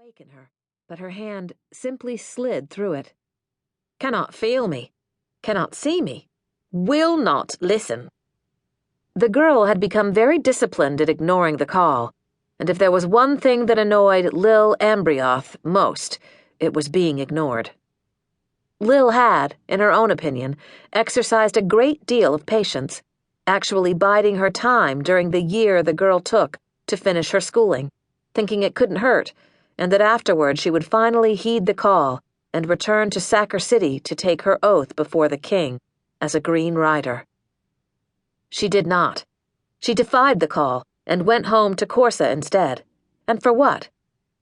awaken her, but her hand simply slid through it. "Cannot feel me, cannot see me, will not listen." The girl had become very disciplined at ignoring the call, and if there was one thing that annoyed Lil Ambrioth most, it was being ignored. Lil had, in her own opinion, exercised a great deal of patience, actually biding her time during the year the girl took to finish her schooling, thinking it couldn't hurt, and that afterward she would finally heed the call and return to Sacor City to take her oath before the king as a Green Rider. She did not. She defied the call and went home to Corsa instead. And for what?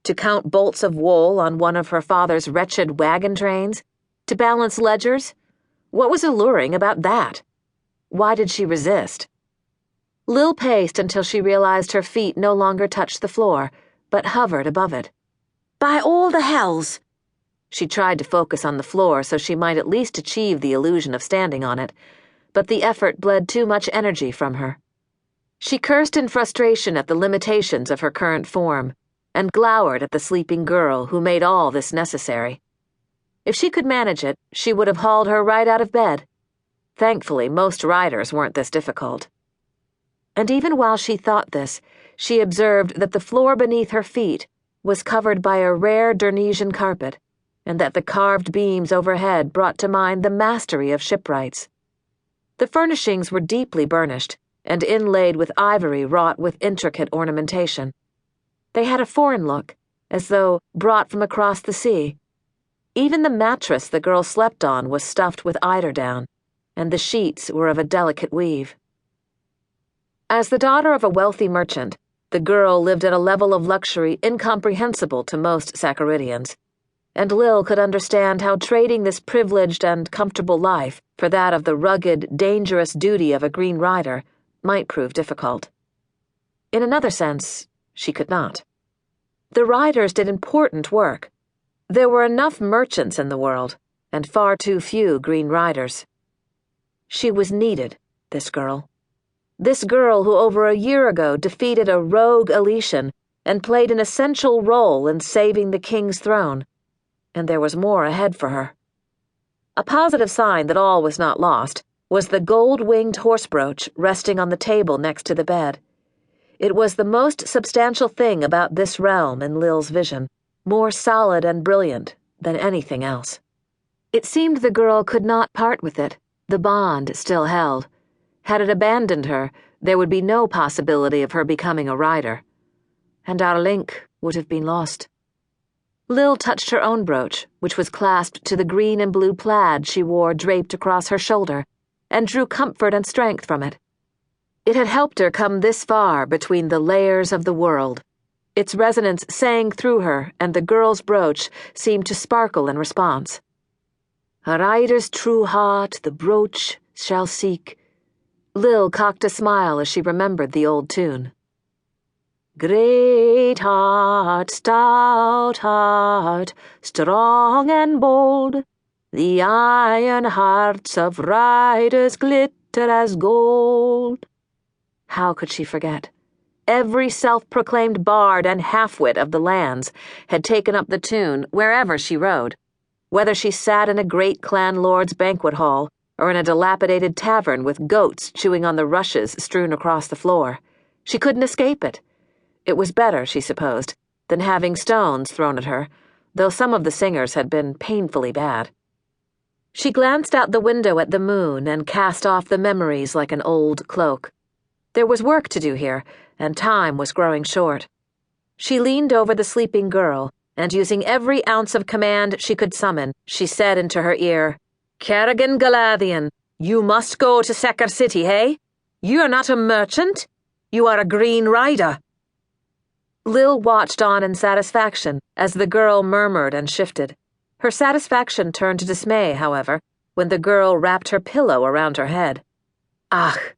To count bolts of wool on one of her father's wretched wagon trains? To balance ledgers? What was alluring about that? Why did she resist? Lil paced until she realized her feet no longer touched the floor, but hovered above it. "By all the hells!" She tried to focus on the floor so she might at least achieve the illusion of standing on it, but the effort bled too much energy from her. She cursed in frustration at the limitations of her current form, and glowered at the sleeping girl who made all this necessary. If she could manage it, she would have hauled her right out of bed. Thankfully, most riders weren't this difficult. And even while she thought this, she observed that the floor beneath her feet was covered by a rare Dernesian carpet, and that the carved beams overhead brought to mind the mastery of shipwrights. The furnishings were deeply burnished and inlaid with ivory wrought with intricate ornamentation. They had a foreign look, as though brought from across the sea. Even the mattress the girl slept on was stuffed with eiderdown, and the sheets were of a delicate weave. As the daughter of a wealthy merchant, the girl lived at a level of luxury incomprehensible to most Sacoridians, and Lil could understand how trading this privileged and comfortable life for that of the rugged, dangerous duty of a Green Rider might prove difficult. In another sense, she could not. The riders did important work. There were enough merchants in the world, and far too few Green Riders. She was needed, this girl. This girl who over a year ago defeated a rogue Eletian and played an essential role in saving the king's throne. And there was more ahead for her. A positive sign that all was not lost was the gold-winged horse brooch resting on the table next to the bed. It was the most substantial thing about this realm in Lil's vision, more solid and brilliant than anything else. It seemed the girl could not part with it. The bond still held. Had it abandoned her, there would be no possibility of her becoming a rider. And our link would have been lost. Lil touched her own brooch, which was clasped to the green and blue plaid she wore draped across her shoulder, and drew comfort and strength from it. It had helped her come this far between the layers of the world. Its resonance sang through her, and the girl's brooch seemed to sparkle in response. "A rider's true heart the brooch shall seek." Lil cocked a smile as she remembered the old tune. "Great heart, stout heart, strong and bold, the iron hearts of riders glitter as gold." How could she forget? Every self-proclaimed bard and half-wit of the lands had taken up the tune wherever she rode, whether she sat in a great clan lord's banquet hall or in a dilapidated tavern with goats chewing on the rushes strewn across the floor. She couldn't escape it. It was better, she supposed, than having stones thrown at her, though some of the singers had been painfully bad. She glanced out the window at the moon and cast off the memories like an old cloak. There was work to do here, and time was growing short. She leaned over the sleeping girl, and using every ounce of command she could summon, she said into her ear, "Karigan G'ladheon, you must go to Sacor City, hey? You are not a merchant. You are a Green Rider." Lil watched on in satisfaction as the girl murmured and shifted. Her satisfaction turned to dismay, however, when the girl wrapped her pillow around her head. Ach!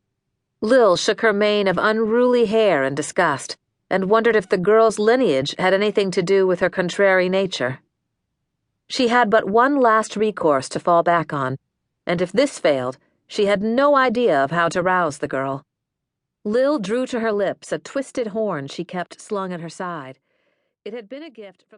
Lil shook her mane of unruly hair in disgust, and wondered if the girl's lineage had anything to do with her contrary nature. She had but one last recourse to fall back on, and if this failed, she had no idea of how to rouse the girl. Lil drew to her lips a twisted horn she kept slung at her side. It had been a gift from